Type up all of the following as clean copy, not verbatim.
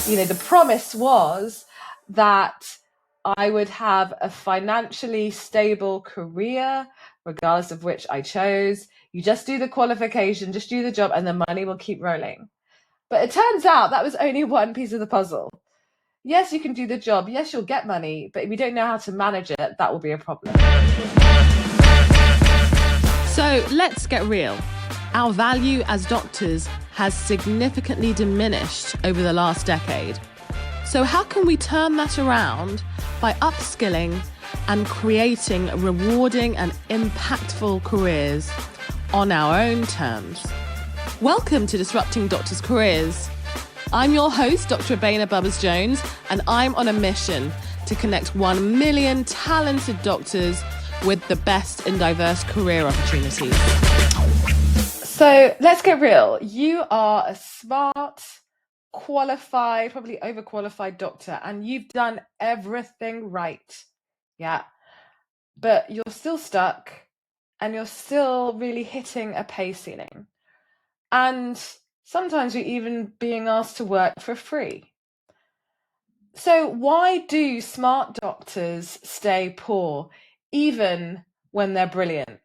The promise was that I would have a financially stable career, regardless of which I chose. You just do the qualification, just do the job, and the money will keep rolling. But it turns out that was only one piece of the puzzle. Yes, you can do the job. Yes, you'll get money. But if you don't know how to manage it, that will be a problem. So let's get real. Our value as doctors has significantly diminished over the last decade. So how can we turn that around by upskilling and creating rewarding and impactful careers on our own terms? Welcome to Disrupting Doctors' Careers. I'm your host, Dr. Abeyna Bubbers-Jones, and I'm on a mission to connect 1 million talented doctors with the best in diverse career opportunities. So let's get real. You are a smart, qualified, probably overqualified doctor, and you've done everything right. Yeah. But you're still stuck and you're still really hitting a pay ceiling. And sometimes you're even being asked to work for free. So why do smart doctors stay poor, even when they're brilliant?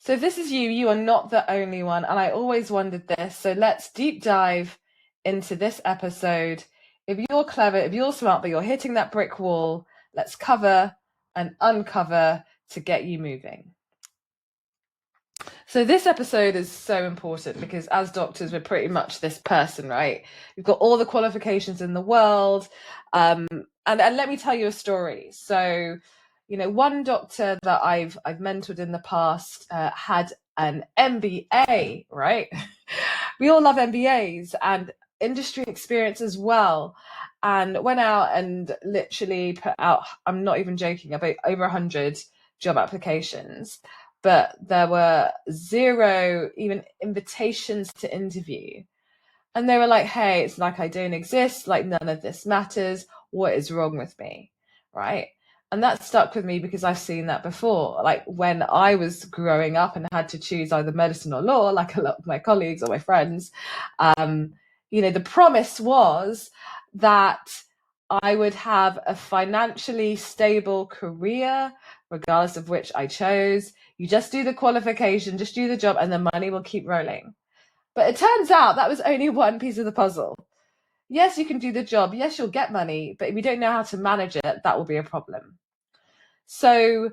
So if this is you are not the only one. And I always wondered this. So let's deep dive into this episode. If you're clever, if you're smart, but you're hitting that brick wall, let's cover and uncover to get you moving. So this episode is so important because as doctors, we're pretty much this person, right? We've got all the qualifications in the world. And let me tell you a story. So, one doctor that I've mentored in the past had an MBA, right? We all love MBAs and industry experience as well. And went out and literally put out, I'm not even joking, about over 100 job applications. But there were 0 even invitations to interview. And they were like, hey, it's like I don't exist, like none of this matters. What is wrong with me, right? And that stuck with me because I've seen that before. Like when I was growing up and had to choose either medicine or law, like a lot of my colleagues or my friends, the promise was that I would have a financially stable career, regardless of which I chose. You just do the qualification, just do the job, and the money will keep rolling. But it turns out that was only one piece of the puzzle. Yes, you can do the job. Yes, you'll get money. But if you don't know how to manage it, that will be a problem. So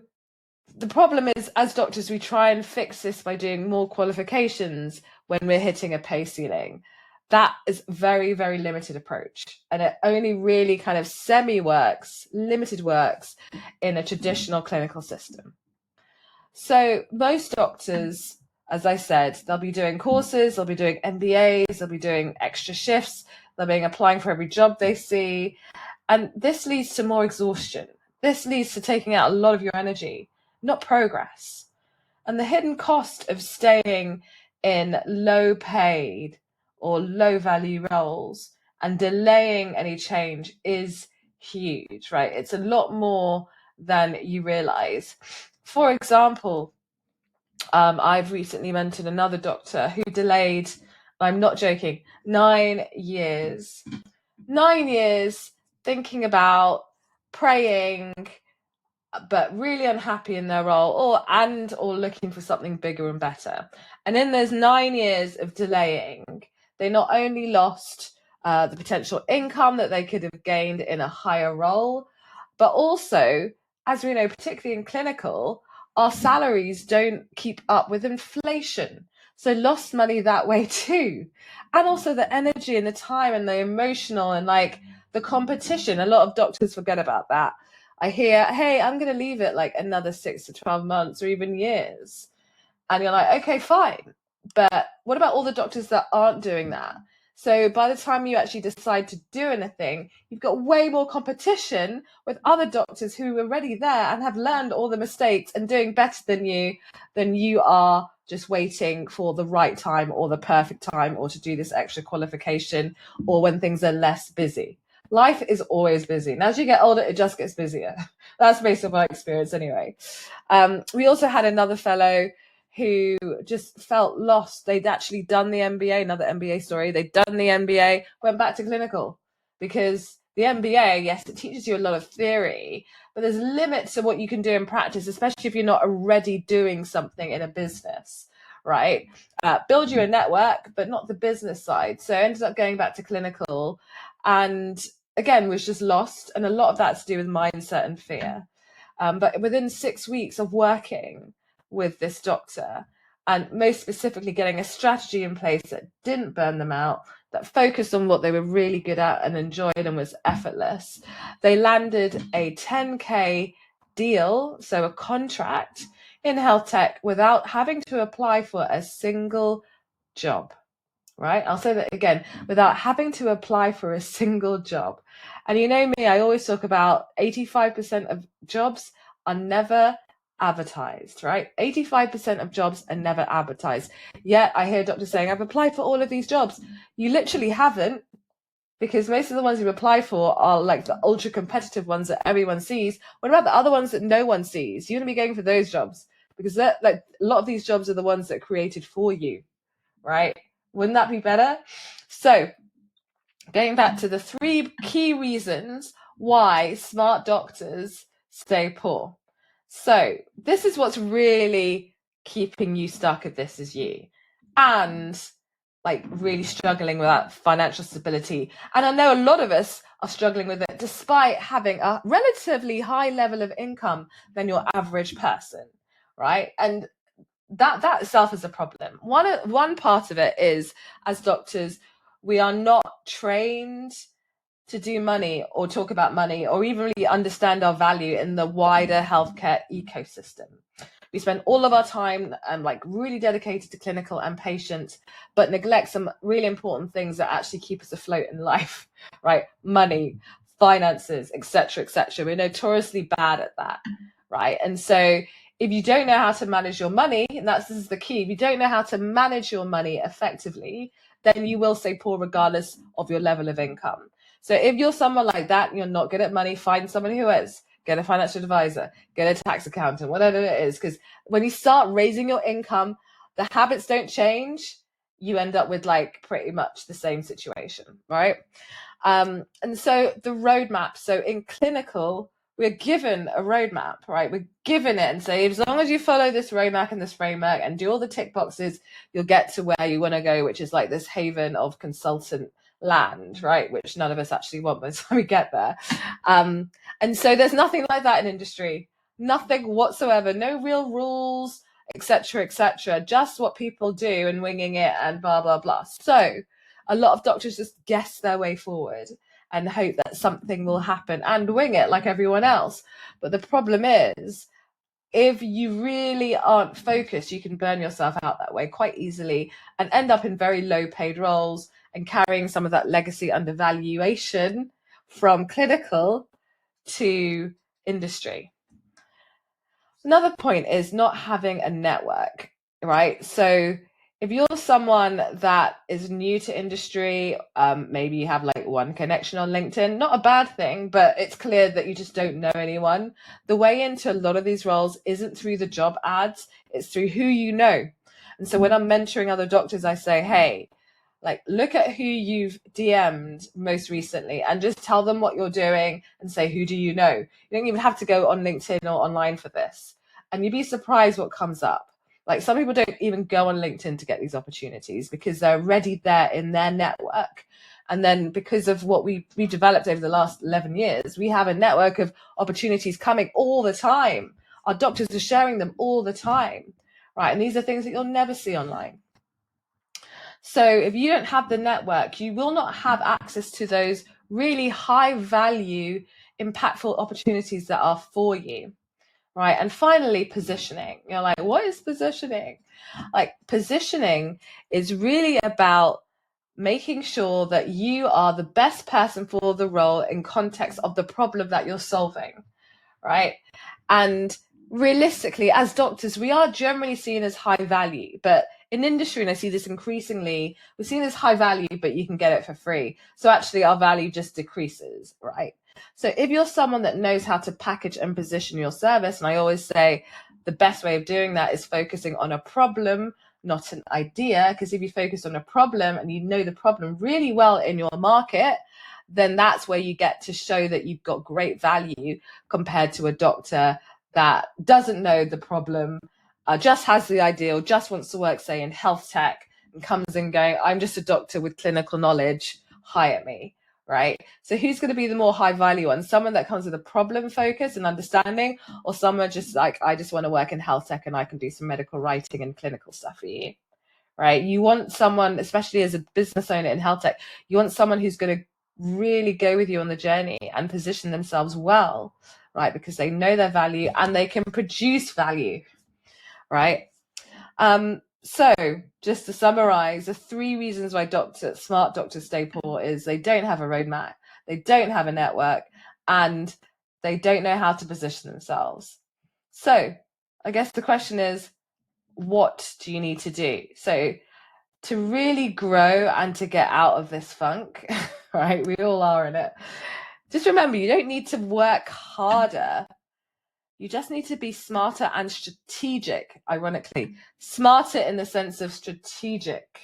the problem is, as doctors, we try and fix this by doing more qualifications when we're hitting a pay ceiling. That is very, very limited approach. And it only really kind of limited works in a traditional clinical system. So most doctors, as I said, they'll be doing courses, they'll be doing MBAs, they'll be doing extra shifts, they'll be applying for every job they see. And this leads to more exhaustion. This leads to taking out a lot of your energy, not progress. And the hidden cost of staying in low paid or low value roles and delaying any change is huge, right? It's a lot more than you realize. For example, I've recently mentored another doctor who delayed, I'm not joking, 9 years. 9 years thinking about praying, but really unhappy in their role or looking for something bigger and better. And in those 9 years of delaying, they not only lost the potential income that they could have gained in a higher role, but also, as we know, particularly in clinical, our salaries don't keep up with inflation. So lost money that way too. And also the energy and the time and the emotional and the competition. A lot of doctors forget about that. I hear, hey, I'm going to leave it another 6 to 12 months or even years. And you're like, okay, fine. But what about all the doctors that aren't doing that? So by the time you actually decide to do anything, you've got way more competition with other doctors who are already there and have learned all the mistakes and doing better than you are just waiting for the right time or the perfect time or to do this extra qualification or when things are less busy. Life is always busy. And as you get older, it just gets busier. That's based on my experience anyway. We also had another fellow who just felt lost. They'd actually done the MBA, another MBA story. They'd done the MBA, went back to clinical because the MBA, yes, it teaches you a lot of theory, but there's limits to what you can do in practice, especially if you're not already doing something in a business, right? Build you a network, but not the business side. So I ended up going back to clinical, and again, was just lost. And a lot of that to do with mindset and fear. But within 6 weeks of working with this doctor, and most specifically getting a strategy in place that didn't burn them out, that focused on what they were really good at and enjoyed and was effortless, they landed a 10K deal, so a contract in health tech, without having to apply for a single job. Right? I'll say that again, without having to apply for a single job. And you know me, I always talk about 85% of jobs are never advertised, right? 85% of jobs are never advertised. Yet I hear doctors saying, I've applied for all of these jobs. You literally haven't, because most of the ones you apply for are like the ultra competitive ones that everyone sees. What about the other ones that no one sees? You want to be going for those jobs, because like a lot of these jobs are the ones that are created for you, right? Wouldn't that be better? So going back to the 3 key reasons why smart doctors stay poor. So this is what's really keeping you stuck at this is you, and like really struggling with that financial stability. And I know a lot of us are struggling with it despite having a relatively high level of income than your average person, right? And that itself is a problem. One part of it is, as doctors, we are not trained to do money or talk about money or even really understand our value in the wider healthcare ecosystem. We spend all of our time like really dedicated to clinical and patient, but neglect some really important things that actually keep us afloat in life, right? Money, finances, etc., etc. We're notoriously bad at that, right? And so if you don't know how to manage your money, and this is the key, if you don't know how to manage your money effectively, then you will stay poor regardless of your level of income. So if you're someone like that and you're not good at money, find someone who is. Get a financial advisor, get a tax accountant, whatever it is. Because when you start raising your income, the habits don't change. You end up with like pretty much the same situation, right? And so the roadmap. So in clinical, we're given a roadmap, right? We're given it and say, as long as you follow this roadmap and this framework and do all the tick boxes, you'll get to where you want to go, which is like this haven of consultant land, right? Which none of us actually want by the time we get there. And so there's nothing like that in industry, nothing whatsoever, no real rules, etc., etc., just what people do and winging it and blah, blah, blah. So a lot of doctors just guess their way forward and hope that something will happen and wing it like everyone else. But the problem is, if you really aren't focused, you can burn yourself out that way quite easily and end up in very low paid roles and carrying some of that legacy undervaluation from clinical to industry. Another point is not having a network, right? So if you're someone that is new to industry, maybe you have like one connection on LinkedIn, not a bad thing, but it's clear that you just don't know anyone. The way into a lot of these roles isn't through the job ads, it's through who you know. And so when I'm mentoring other doctors, I say, hey, like look at who you've DM'd most recently and just tell them what you're doing and say, who do you know? You don't even have to go on LinkedIn or online for this. And you'd be surprised what comes up. Like some people don't even go on LinkedIn to get these opportunities because they're already there in their network. And then because of what we developed over the last 11 years, we have a network of opportunities coming all the time. Our doctors are sharing them all the time, right? And these are things that you'll never see online. So if you don't have the network, you will not have access to those really high value, impactful opportunities that are for you, right? And finally, positioning. You're like, what is positioning? Like positioning is really about making sure that you are the best person for the role in context of the problem that you're solving, right? And realistically, as doctors, we are generally seen as high value, but in industry, and I see this increasingly, we're seen as high value, but you can get it for free. So actually our value just decreases, right? So if you're someone that knows how to package and position your service, and I always say the best way of doing that is focusing on a problem, not an idea, because if you focus on a problem and you know the problem really well in your market, then that's where you get to show that you've got great value compared to a doctor that doesn't know the problem, just has the ideal, just wants to work, say, in health tech, and comes in going, I'm just a doctor with clinical knowledge, hire me, right? So who's going to be the more high value one? Someone that comes with a problem focus and understanding, or someone just like, I just want to work in health tech and I can do some medical writing and clinical stuff for you, right? You want someone, especially as a business owner in health tech, you want someone who's going to really go with you on the journey and position themselves well, right? Because they know their value and they can produce value, right? So just to summarize, the 3 reasons why smart doctors stay poor is they don't have a roadmap, they don't have a network, and they don't know how to position themselves. So I guess the question is, what do you need to do? So to really grow and to get out of this funk, right? We all are in it. Just remember, you don't need to work harder. You just need to be smarter and strategic, ironically. Smarter in the sense of strategic,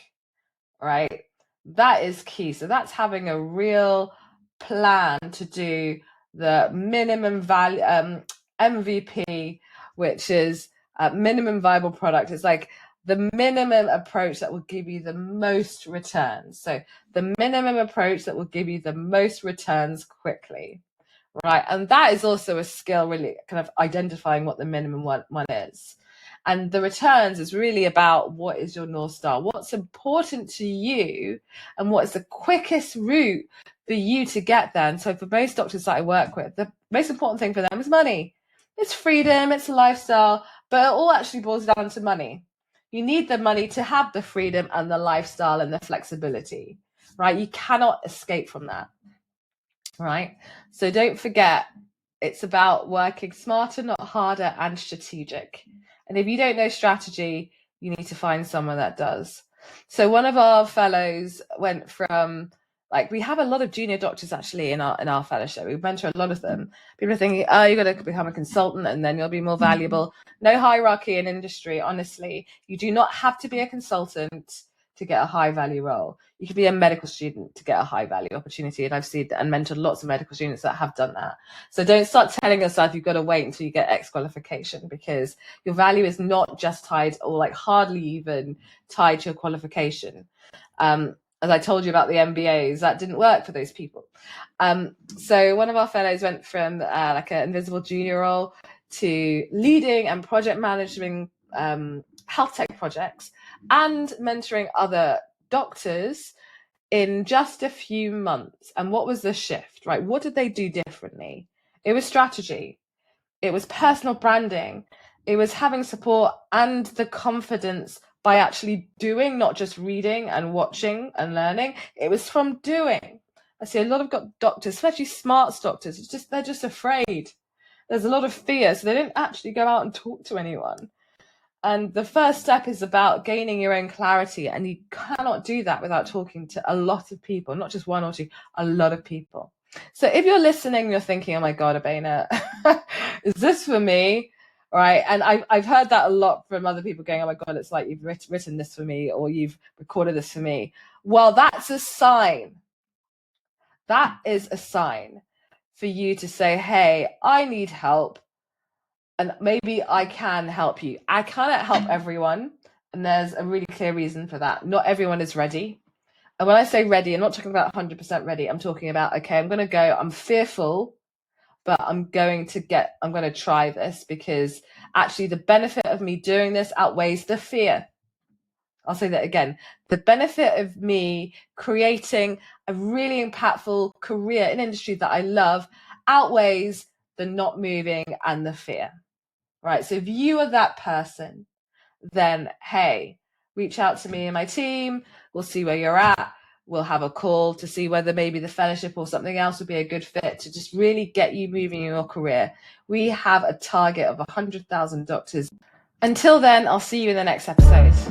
right? That is key. So that's having a real plan to do the minimum value, MVP, which is minimum viable product. It's like the minimum approach that will give you the most returns. So the minimum approach that will give you the most returns quickly. Right. And that is also a skill, really kind of identifying what the minimum one is. And the returns is really about what is your North Star, what's important to you, and what is the quickest route for you to get there. And so for most doctors that I work with, the most important thing for them is money. It's freedom, it's a lifestyle, but it all actually boils down to money. You need the money to have the freedom and the lifestyle and the flexibility, right? You cannot escape from that. Right. So don't forget, it's about working smarter, not harder, and strategic. And if you don't know strategy, you need to find someone that does. So one of our fellows went from, like, we have a lot of junior doctors actually in our fellowship. We mentor a lot of them. People are thinking, oh, you're going to become a consultant and then you'll be more valuable. No hierarchy in industry, honestly. You do not have to be a consultant to get a high value role. You could be a medical student to get a high value opportunity. And I've seen and mentored lots of medical students that have done that. So don't start telling yourself you've got to wait until you get X qualification, because your value is not just tied, or like hardly even tied, to your qualification. As I told you about the MBAs, that didn't work for those people. So one of our fellows went from like an invisible junior role to leading and project managing health tech projects and mentoring other doctors in just a few months. And what was the shift, right? What did they do differently? It was strategy. It was personal branding. It was having support and the confidence by actually doing, not just reading and watching and learning. It was from doing. I see a lot of doctors, especially smart doctors, they're just afraid. There's a lot of fear, so they don't actually go out and talk to anyone. And the first step is about gaining your own clarity. And you cannot do that without talking to a lot of people, not just one or two, a lot of people. So if you're listening, you're thinking, oh my God, Abeyna, is this for me? Right. And I've heard that a lot from other people going, oh my God, it's like you've written this for me, or you've recorded this for me. Well, that's a sign. That is a sign for you to say, hey, I need help. And maybe I can help you. I cannot help everyone. And there's a really clear reason for that. Not everyone is ready. And when I say ready, I'm not talking about 100% ready. I'm talking about, okay, I'm going to go. I'm fearful, but I'm going to try this, because actually the benefit of me doing this outweighs the fear. I'll say that again. The benefit of me creating a really impactful career in industry that I love outweighs the not moving and the fear. Right. So if you are that person, then, hey, reach out to me and my team. We'll see where you're at. We'll have a call to see whether maybe the fellowship or something else would be a good fit to just really get you moving in your career. We have a target of 100,000 doctors. Until then, I'll see you in the next episode.